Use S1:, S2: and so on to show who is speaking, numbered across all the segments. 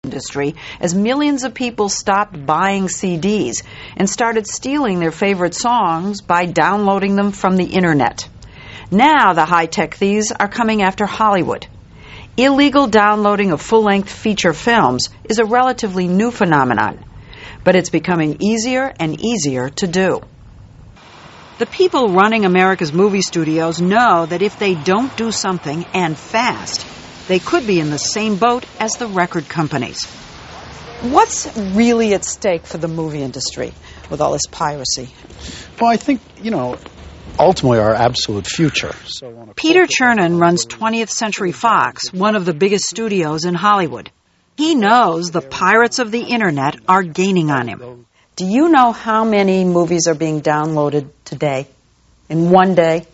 S1: industry as millions of people stopped buying CDs and started stealing their favorite songs by downloading them from the Internet. Now the high-tech thieves are coming after Hollywood. Illegal downloading of full-length feature films is a relatively new phenomenon, but it's becoming easier and easier to do. The people running America's movie studios know that if they don't do something, and fast, they could be in the same boat as the record companies. What's really at stake for the movie industry with all this piracy?
S2: Well, I think, ultimately our absolute future.
S1: Peter Chernin runs 20th Century Fox, one of the biggest studios in Hollywood. He knows the pirates of the Internet are gaining on him. Do you know how many movies are being downloaded today, in one day,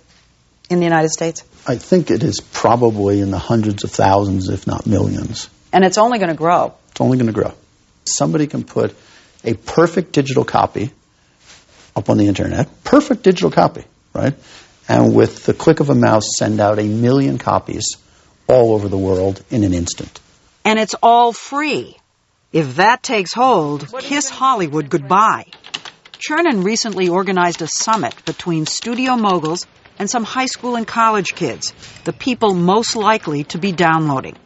S1: in the United States?
S2: I think it is probably in the hundreds of thousands, if not millions.
S1: And it's only going to grow.
S2: It's only going to grow. Somebody can put a perfect digital copy up on the Internet, perfect digital copy, right? And with the click of a mouse, send out 1 million copies all over the world in an instant.
S1: And it's all free. If that takes hold, kiss Hollywood goodbye. Chernin recently organized a summit between studio moguls and some high school and college kids, the people most likely to be downloading.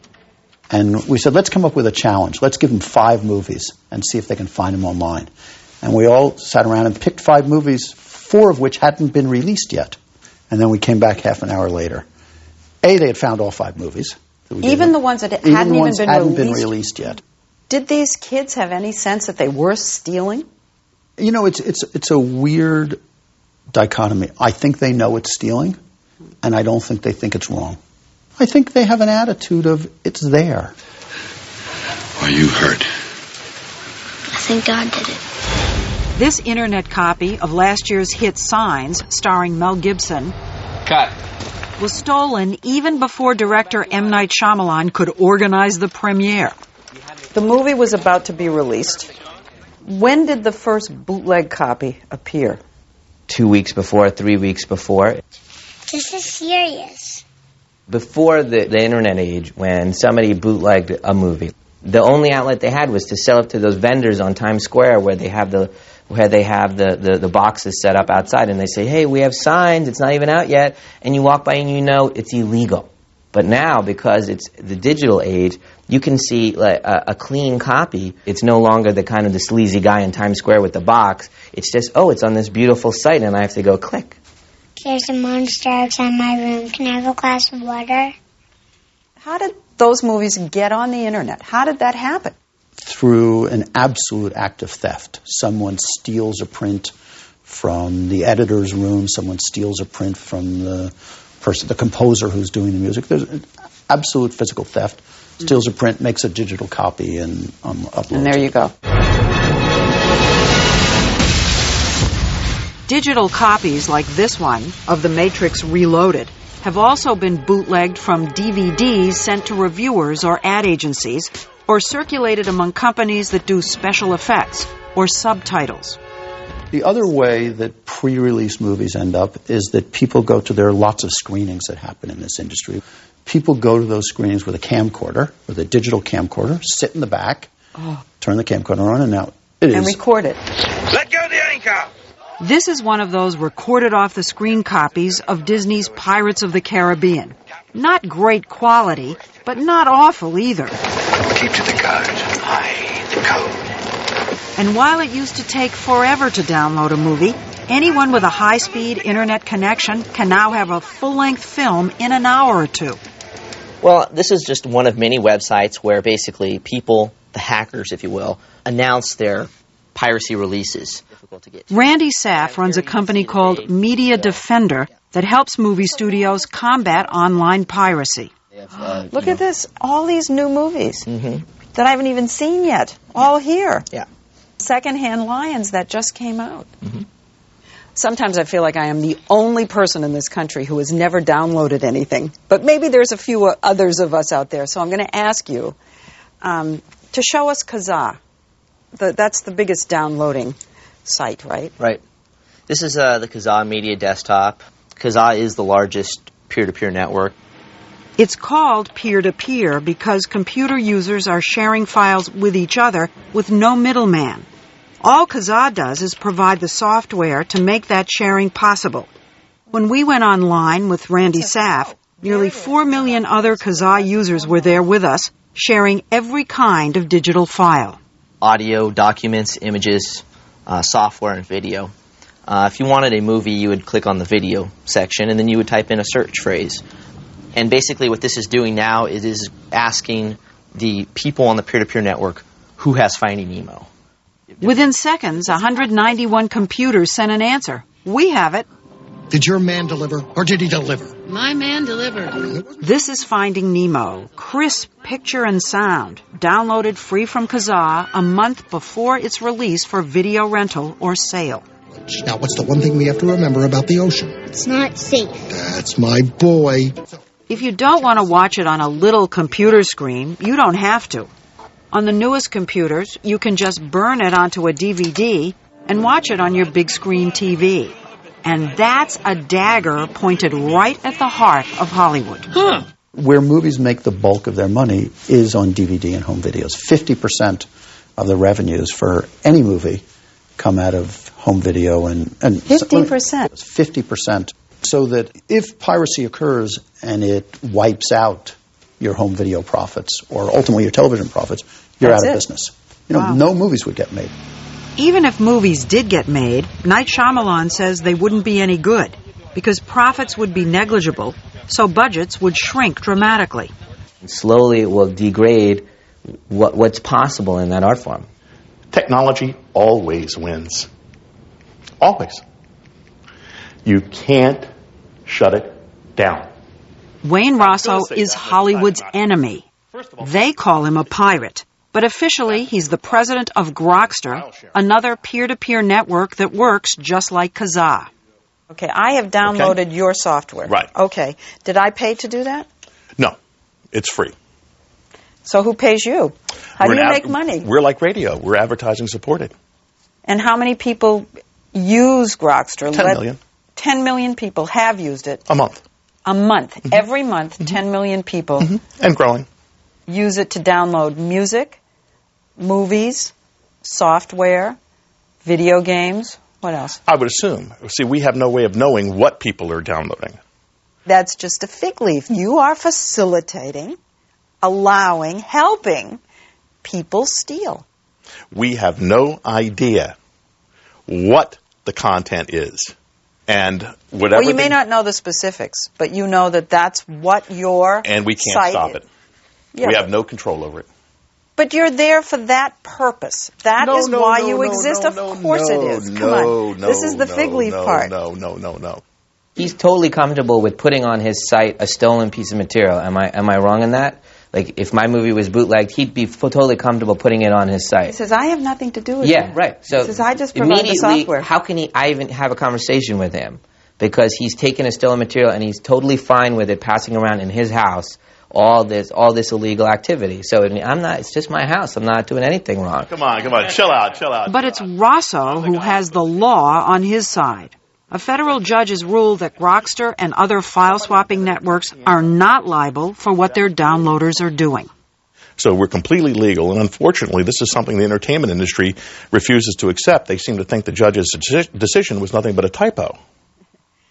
S2: And we said, let's come up with a challenge. Let's give them 5 movies and see if they can find them online. And we all sat around and picked 5 movies, 4 of which hadn't been released yet. And then we came back half an hour later. They had found all 5 movies.
S1: Even the ones that hadn't been
S2: released yet.
S1: Did these kids have any sense that they were stealing?
S2: It's a weird dichotomy. I think they know it's stealing, and I don't think they think it's wrong. I think they have an attitude of, it's there.
S3: Are you hurt?
S4: I think God did it.
S1: This Internet copy of last year's hit Signs, starring Mel Gibson,
S3: Cut.
S1: was stolen even before director M. Night Shyamalan could organize the premiere. The movie was about to be released. When did the first bootleg copy appear?
S5: 2 weeks before, 3 weeks before.
S4: This is serious.
S5: Before the Internet age, when somebody bootlegged a movie, the only outlet they had was to sell it to those vendors on Times Square where they have the boxes set up outside, and they say, hey, we have Signs, it's not even out yet, and you walk by and you know it's illegal. But now, because it's the digital age, you can see a clean copy. It's no longer the kind of the sleazy guy in Times Square with the box. It's just, it's on this beautiful site, and I have to go click.
S4: There's a monster outside my room. Can I have a glass of water?
S1: How did those movies get on the Internet? How did that happen?
S2: Through an absolute act of theft. Someone steals a print from the editor's room. Someone steals a print from the composer who's doing the music. There's an absolute physical theft. Steals a print, makes a digital copy, and uploads.
S1: And there you go. Digital copies like this one of The Matrix Reloaded have also been bootlegged from DVDs sent to reviewers or ad agencies, or circulated among companies that do special effects or subtitles.
S2: The other way that pre-release movies end up is that people go to, there are lots of screenings that happen in this industry. People go to those screenings with a camcorder, with a digital camcorder, sit in the back, turn the camcorder on, and now it is.
S1: And record it.
S3: Let go the anchor!
S1: This is one of those recorded off the screen copies of Disney's Pirates of the Caribbean. Not great quality, but not awful either.
S3: Keep to the code. Aye, the code.
S1: And while it used to take forever to download a movie, anyone with a high-speed Internet connection can now have a full-length film in an hour or 2.
S6: Well, this is just one of many websites where basically people, the hackers, if you will, announce their piracy releases.
S1: Randy Saff runs a company called Media Defender that helps movie studios combat online piracy. Look at this, all these new movies that I haven't even seen yet, all here.
S6: Yeah.
S1: Secondhand Lions that just came out. Sometimes I feel like I am the only person in this country who has never downloaded anything. But maybe there's a few others of us out there. So I'm going to ask you to show us Kazaa. That's the biggest downloading site, right?
S6: Right. This is the Kazaa Media Desktop. Kazaa is the largest peer-to-peer network.
S1: It's called peer-to-peer because computer users are sharing files with each other with no middleman. All Kazaa does is provide the software to make that sharing possible. When we went online with Randy Saff, nearly 4 million other Kazaa users were there with us, sharing every kind of digital file.
S6: Audio, documents, images, software, and video. If you wanted a movie, you would click on the video section, and then you would type in a search phrase. And basically what this is doing now is asking the people on the peer-to-peer network who has Finding Nemo.
S1: Within seconds, 191 computers sent an answer. We have it.
S7: Did your man deliver, or did he deliver?
S8: My man delivered.
S1: This is Finding Nemo, crisp picture and sound, downloaded free from Kazaa a month before its release for video rental or sale.
S7: Now, what's the one thing we have to remember about the ocean?
S4: It's not safe.
S7: That's my boy.
S1: If you don't want to watch it on a little computer screen, you don't have to. On the newest computers, you can just burn it onto a DVD and watch it on your big screen TV. And that's a dagger pointed right at the heart of Hollywood.
S2: Where movies make the bulk of their money is on DVD and home videos. 50% of the revenues for any movie come out of home video and
S1: 50%.
S2: 50%. So that if piracy occurs and it wipes out your home video profits or ultimately your television profits, you're out of business. No movies would get made.
S1: Even if movies did get made, Night Shyamalan says they wouldn't be any good because profits would be negligible, so budgets would shrink dramatically.
S5: Slowly it will degrade what's possible in that art form.
S9: Technology always wins. Always. You can't shut it down.
S1: Wayne Rosso is Hollywood's enemy. They call him a pirate. But officially, he's the president of Grokster, another peer-to-peer network that works just like Kazaa. Okay, I have downloaded your software.
S9: Right.
S1: Okay. Did I pay to do that?
S9: No, it's free.
S1: So who pays you? How do you make money?
S9: We're like radio. We're advertising supported.
S1: And how many people use Grokster?
S9: 10 million.
S1: 10 million people have used it.
S9: A month.
S1: A month. Mm-hmm. Every month, 10 million people.
S9: Mm-hmm. And growing.
S1: Use it to download music, movies, software, video games. What else?
S9: I would assume. See, we have no way of knowing what people are downloading.
S1: That's just a fig leaf. You are facilitating, allowing, helping people steal.
S9: We have no idea what the content is. And whatever.
S1: Well, you may not know the specifics, but you know that that's what your
S9: and we can't
S1: site
S9: stop it.
S1: Yeah.
S9: We have no control over it.
S1: But you're there for that purpose. That is why you exist. Of course it is. Come on. This is the fig leaf part.
S9: No.
S5: He's totally comfortable with putting on his site a stolen piece of material. Am I wrong in that? Like, if my movie was bootlegged, he'd be totally comfortable putting it on his site.
S1: He says, I have nothing to do with it.
S5: Yeah, right. So
S1: he says, I just provide the software.
S5: How can I even have a conversation with him? Because he's taken a stolen material and he's totally fine with it passing around in his house all this illegal activity. So it's just my house. I'm not doing anything wrong.
S9: Come on. Chill out.
S1: But it's Rosso who has the law on his side. A federal judge has ruled that Grokster and other file-swapping networks are not liable for what their downloaders are doing.
S9: So we're completely legal, and unfortunately, this is something the entertainment industry refuses to accept. They seem to think the judge's decision was nothing but a typo.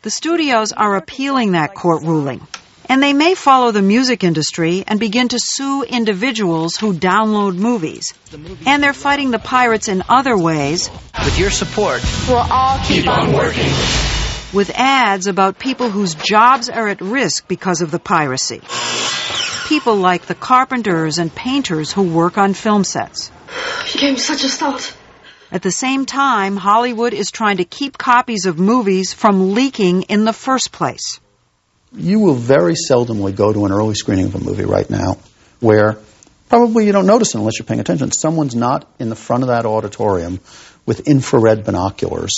S1: The studios are appealing that court ruling, and they may follow the music industry and begin to sue individuals who download movies. And they're fighting the pirates in other ways.
S6: With your support,
S4: We'll all keep on working.
S1: With ads about people whose jobs are at risk because of the piracy. People like the carpenters and painters who work on film sets.
S8: You gave me such a start.
S1: At the same time, Hollywood is trying to keep copies of movies from leaking in the first place.
S2: You will very seldomly go to an early screening of a movie right now where probably you don't notice it unless you're paying attention. Someone's not in the front of that auditorium with infrared binoculars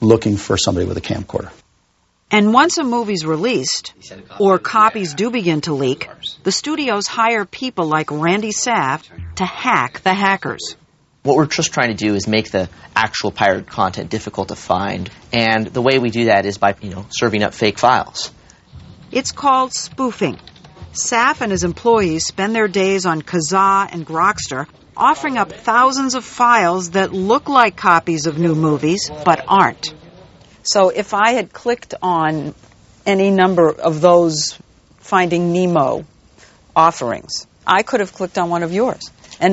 S2: looking for somebody with a camcorder.
S1: And once a movie's released, or copies do begin to leak, the studios hire people like Randy Saff to hack the hackers.
S6: what we're just trying to do is make the actual pirate content difficult to find. And the way we do that is by, serving up fake files.
S1: It's called spoofing. Saf and his employees spend their days on Kazaa and Grokster, offering up thousands of files that look like copies of new movies, but aren't. So if I had clicked on any number of those Finding Nemo offerings, I could have clicked on one of yours,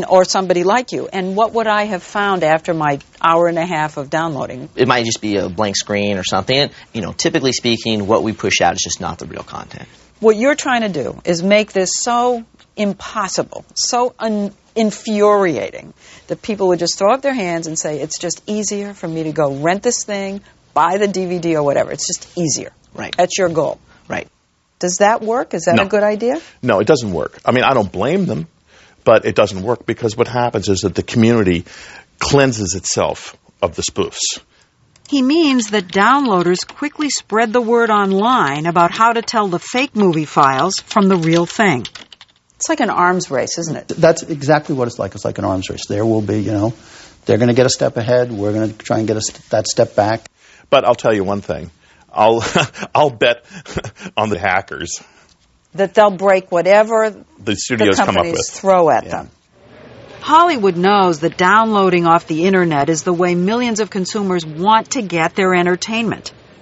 S1: or somebody like you. And what would I have found after my hour and a half of downloading?
S6: It might just be a blank screen or something. Typically speaking, what we push out is just not the real content.
S1: What you're trying to do is make this so impossible, so infuriating, that people would just throw up their hands and say, it's just easier for me to go rent this thing, buy the DVD or whatever. It's just easier.
S6: Right.
S1: That's your goal.
S6: Right.
S1: Does that work? Is that a good idea?
S9: No, it doesn't work. I mean, I don't blame them, but it doesn't work because what happens is that the community cleanses itself of the spoofs.
S1: He means that downloaders quickly spread the word online about how to tell the fake movie files from the real thing. It's like an arms race, isn't it?
S2: That's exactly what it's like. It's like an arms race. There will be, they're going to get a step ahead. We're going to try and get that step back.
S9: But I'll tell you one thing. I'll bet on the hackers
S1: that they'll break whatever
S9: the studios
S1: the
S9: come up with.
S1: Throw at them. Hollywood knows that downloading off the Internet is the way millions of consumers want to get their entertainment.